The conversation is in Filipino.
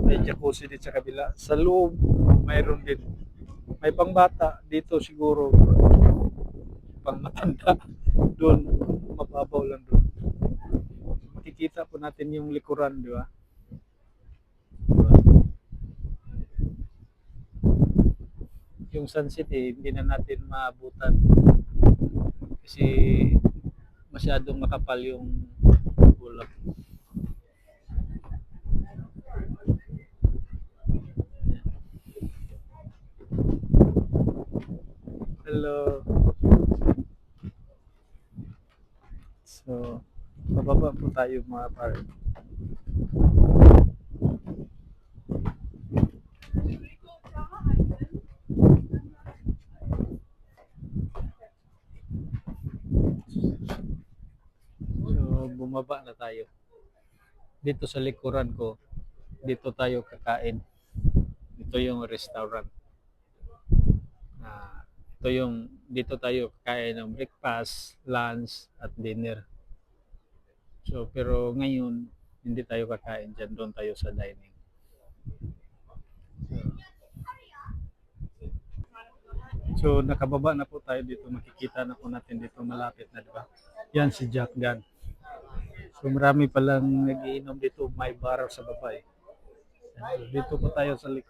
May jacuzzi din sa kabila. Sa loob, mayroon din. May pangbata. Dito siguro, pang matanda. Doon, mababaw lang doon. Makikita po natin yung likuran, di ba? Yung sunset hindi na natin maabutan kasi masyadong makapal yung ulap. Hello. So, bababa po tayo mga pare. So, bumaba na tayo. Dito sa likuran ko, dito tayo kakain. Ito yung restaurant. Ito yung dito tayo kakain ng breakfast, lunch, at dinner. So, pero ngayon, hindi tayo kakain dyan. Doon tayo sa dining. So, nakababa na po tayo dito. Makikita na po natin dito malapit na, di ba? Yan si Jack Gun. So, marami palang nagiinom dito. May bar sa baba eh. So, dito po tayo sa likod.